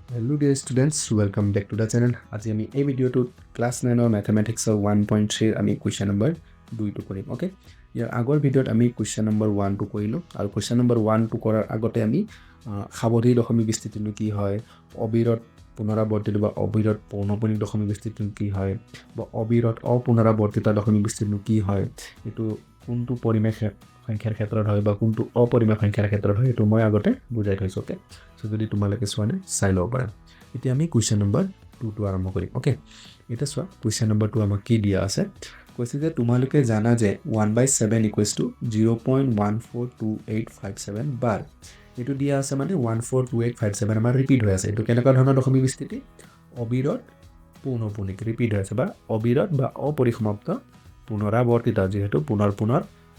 Hello dear students, welcome back to the channel. আজি আমি এই ভিডিওটো ক্লাস 9 ম্যাথমেটিক্সৰ 1.3 আমি কোৱেশ্চন নম্বৰ 2 টো কৰিম ওকে ইয়াৰ আগৰ ভিডিওত আমি কোৱেশ্চন নম্বৰ 1 টো কৰিলো আৰু কোৱেশ্চন নম্বৰ 1 টো কৰাৰ আগতে আমি সাৱধী দশমিক বিস্তৃতিটো কি হয় অবিৰত পুনৰাবৰ্তিত বা অবিৰত পৌনঃপুনিক দশমিক বিস্তৃতিটো কি হয় বা অবিৰত অপুনৰাবৰ্তিত দশমিক বিস্তৃতিটো কি হয় এটো কোনটো পৰিমেয় সংখ্যাৰ ক্ষেত্ৰত হয় বা কোনটো অপৰিমেয় সংখ্যাৰ ক্ষেত্ৰত হয় এটো মই আগতে বুজাই থৈছো ওকে সো যদি তোমালোকে চোৱানে চাই লব পাৰা এতিয়া আমি কোৱেশ্চন নম্বৰ 2 টো আৰম্ভ কৰিম ওকে এটা চোৱা কোৱেশ্চন নম্বৰ 2 আমাক কি দিয়া আছে কৈছে যে তোমালোকে জানা যে 1/7 0.142857 বার এটো দিয়া আছে মানে 142857 আমাৰ ৰিপিট হৈ আছে এটো কেনেকুৱা ধৰণৰ দশমিক বিস্তৃতি অবিৰত পৌনঃপুনিক ৰিপিট হৈ আছে বা অবিৰত বা অপৰিসমাপ্ত পুনৰাবৰ্তিত যেহেতু পুনৰ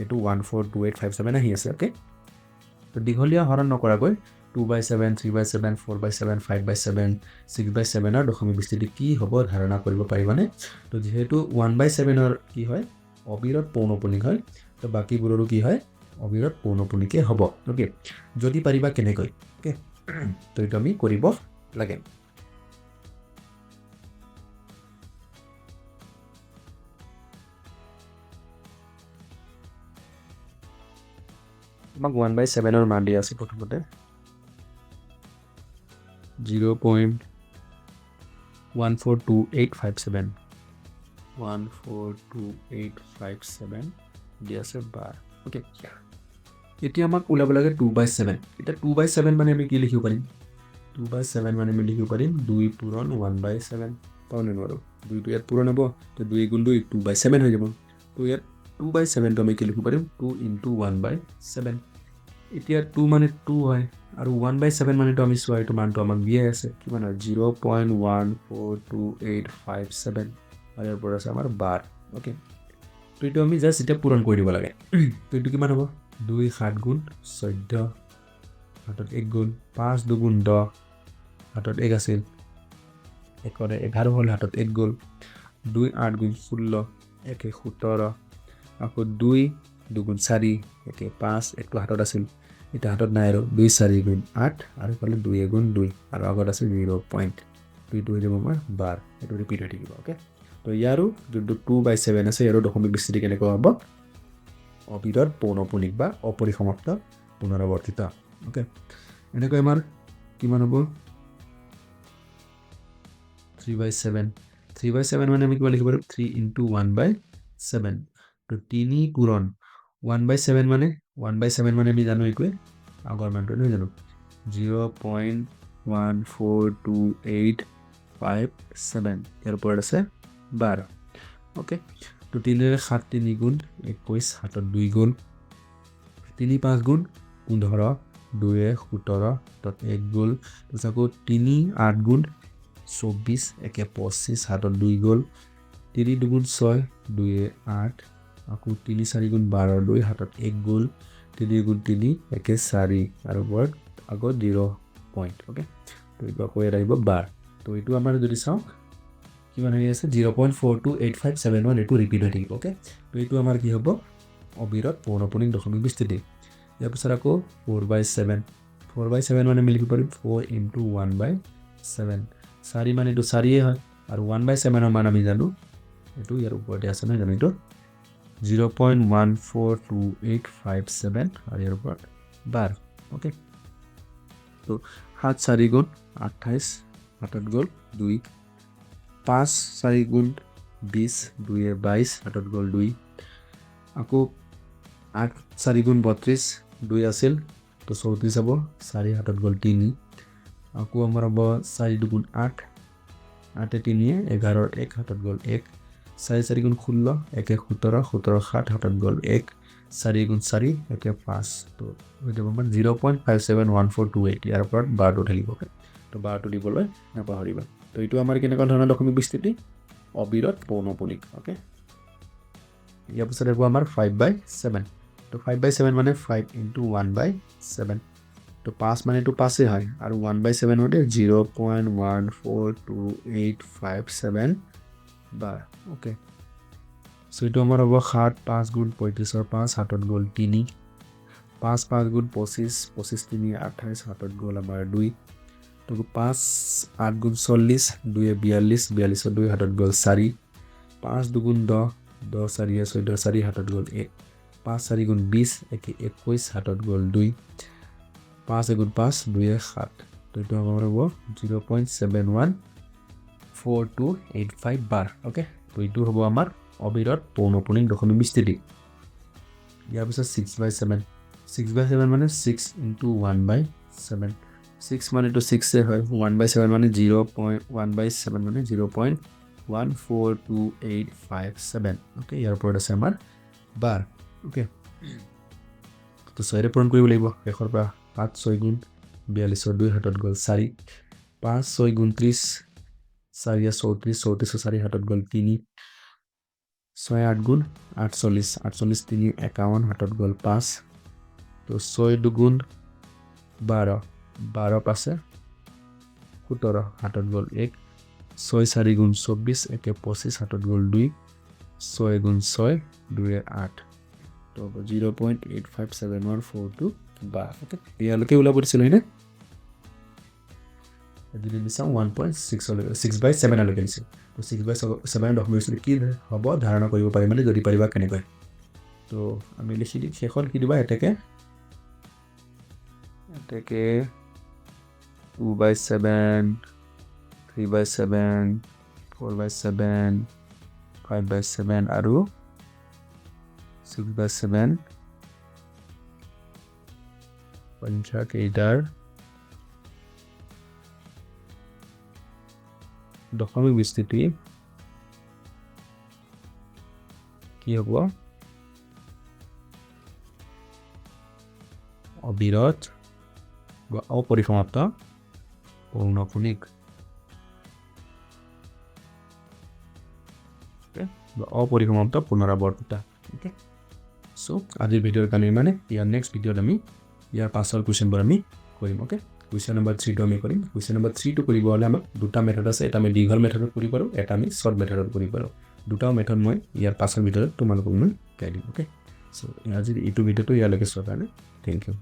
এটো 142857 আহি আছে ওকে তো দীঘলীয়া হৰণ নকৰাকৈ 2/7 3/7 4/7 5/7 6/7 ৰ দশমিক বিস্তৃতি কি হ'ব ধাৰণা কৰিব পাৰিবানে তো যেহেতু 1/7 ৰ কি হয় অবিৰত পৌনঃপুনিক হয় তো বাকিবোৰৰো কি হয় অবিৰত পৌনঃপুনিকে হ'ব ওকে যদি পাৰিবা কেনেকৈ ওকে তো এটা আমি কৰিব লাগে আমাক 1/7 ৰ মান দিয়া আছে প্ৰথমতে 0.142857 142,857 দিয়া আছে বার ওকে এতিয়া আমাক ওলাব লাগে 2/7 এটা 2/7 মানে আমি কি লিখিব পাৰিম 2/7 মানে আমি লিখিব পাৰিম 2 পূৰণ 1/7 পাওনে নোৱাৰো 2 টো ইয়াত পূৰণ হ'ব তো 2 গুণ 2 2/7 হৈ যাব তো ইয়াত 2/7 টো আমি কি লিখিব পাৰিম 2 * 1/7 এতিয়া 2 মানে 2 হয় আৰু 1/7 মানে তো আমি চোৱা এটো মানটো আমাক দিয়া আছে কিমান হয় 0.142857 আৰু ইয়াৰ পৰা আছে আমাৰ বাৰ ওকে তো এটো আমি জাস্ট এটা পূৰণ কৰি দিব লাগে তো এটো কিমান হ'ব 2 7 গুণ 14 হাতত 1 গুণ 5 2 গুণ 10 হাতত 1 আছিল একৰে 11 হল হাতত 1 গল 2 8 গুণ 16 1 17 আকৌ 2 2 গুণ 4 1 5 একটো হাতত আছিল এটা হাতত নাই আৰু 2 4 গুণ 8 আৰু কলে 2 গুণ 2 আৰু আগত আছে 0.2 হৈ যাব আমাৰ বাৰ এটো ৰিপিট হৈ থাকিব ওকে তো ইয়াৰো যোনটো 2/7 আছে ইয়াৰো দশমিক বিস্তৃতি কেনেকুৱা হ'ব অবিৰত পৌনঃপুনিক বা অপৰিসমাপ্ত পুনৰাবৰ্তিত ওকে এনেকৈ আমাৰ কিমান হ'ব 3/7 মানে আমি কিবা লিখিব পাৰো 3 * 1/7 তো 3 পূৰণ 1/7 মানে 1/7 মানে আমি জানো এইটোৱে আগৰ মানটো নহয় জানো 0.142857 ইয়াৰ ওপৰত আছে 12 ওকে তো 3 ৰে 7 3 গুণ 21 হাতত 2 গুণ 3 5 গুণ 15 2 17 হাতত 1 গুণ তো 3 8 গুণ 24 1 25 হাতত 2 গল 3 2 গুণ 6 2 8 আকৌ 3 4 গুণ 12 2 হাতত 1 গল 3 গুণ 3 1 4 আৰু ওপৰত আকৌ 0 পইণ্ট ওকে তো এইটো আকৌ ইয়াত আহিব বাৰ তো এইটো আমাৰ যদি চাওঁ কিমান হৈ আছে 0.428571 এইটো ৰিপিট হৈ থাকিব ওকে তো এইটো আমাৰ কি হ'ব অবিৰত পৌনঃপুনিক দশমিক বিস্তৃতি ইয়াৰ পিছত আকৌ 4/7 4/7 মানে আমি লিখিব পাৰিম 4 * 1/7 4 মানে এটো 4 হয় আৰু 1/7 ৰ মান আমি জানো এটো ইয়াৰ ওপৰতে আছে নহয় জানো এটো 0.142857 আৰু ইয়াৰ ওপৰত 12 ওকে তো 7 4 গুণ 28 হাতত গল 2 5 4 গুণ 20 2 22 হাতত গল 2 আকৌ 8 4 গুণ 32 2 আছিল তো 34 হ'ব 4 হাতত গল 3 আকৌ আমাৰ হ'ব 4 2 গুণ 8 8 3 11 1 হাতত গল 1 4 4 গুণ 16 1 17 17 7 হাতত গল 1 4 গুণ 4 1 5 তো হৈ যাব আমাৰ 0.571428 ইয়াৰ ওপৰত বাৰটো থাকিব তো বাৰটো দিবলৈ নাপাহৰিবা তো এইটো আমাৰ কেনেকুৱা ধৰণৰ দশমিক বিস্তৃতি অবিৰত পৌনঃপুনিক ওকে ইয়াৰ পিছত হ'ব আমাৰ 5/7 তো 5/7 মানে 5 * 1/7 তো 5 মানে তো 5 হয় আৰু 1/7 হতে 0.142857 বাৰ ওকে সো এটো আমাৰ হ'ব 7 5 গুণ 35 ৰ 5 হাতত গল 3 5 5 গুণ 25 25 3 28 হাতত গল আমাৰ 2 তো 5 8 গুণ 40 2 42 42 2 হাতত গ'ল 4 5 2 গুণ 10 10 4 14 4 হাতত গ'ল 1 5 4 গুণ 20 21 হাতত গ'ল 2 5 গুণ 5 2 7 তো এইটো আমাৰ হ'ব 0.714285 bar ওকে তো এইটো হ'ব আমাৰ অবিৰত পৌনঃপুনিক দশমিক বিস্তৃতি ইয়াৰ পিছত 6/7 6/7 মানে 6 into 1/7 6 মানে তো 6 হয় 1/7 মানে 0.1/7 মানে 0.142857 ওকে ইয়াৰ ওপৰত আছে আমাৰ বাৰ ওকে তো 6 ৰে পূৰণ কৰিব লাগিব শেষৰ পৰা 5 6 গুণ 42 2 হাতত গ'ল 4 5 6 গুণ 30 4 34 34 4 হাতত গ'ল 3 6 8 গুণ 48 48 3 51 হাতত গ'ল 5 তো 6 2 গুণ 12 12 পাছে 17 হাতত গ'ল 1 6 4 গুণ 24 1 25 হাতত গ'ল 2 6 গুণ 6 2 8 তো 0.857142 bar ওকে ইয়ালৈকে ওলাব দিছিল হয়নে যদি দিছাম 1.6/7 লৈকে দিছিল তো 6/7 দশমিক কি হ'ব ধাৰণা কৰিব পাৰি মানে যদি পাৰিবা কেনেকৈ তো আমি লিখি দিম শেষত কি দিবা এটাকে 2/7 3/7 4/7 5/7 আৰু 6/7 সংখ্যা কেইটাৰ দশমিক বিস্তৃতি কি হ'ব অবিৰত বা অপৰিসমাপ্ত পৌনঃপুনিক বা অপৰিসমাপ্ত পুনৰাবৰ্তিতা ওকে সো আজিৰ ভিডিঅ'ৰ কাৰণে মানে ইয়াৰ নেক্সট ভিডিঅ'ত আমি ইয়াৰ পাছৰ কুৱেশ্যনবোৰ আমি কৰিম ওকে কুৱেশ্যন নম্বৰ 3 টো আমি কৰিম কুৱেশ্যন নম্বৰ 3 টো কৰিব হ'লে আমাক দুটা মেথড আছে এটা আমি দীঘল মেথডত কৰিব পাৰোঁ এটা আমি শৰ্ট মেথডত কৰিব পাৰোঁ দুটাও মেথড মই ইয়াৰ পাছৰ ভিডিঅ'ত তোমালোকক মই শিকাই দিম ওকে সো আজিৰ এইটো ভিডিঅ'টো ইয়ালৈকে চোৱাৰ কাৰণে থেংক ইউ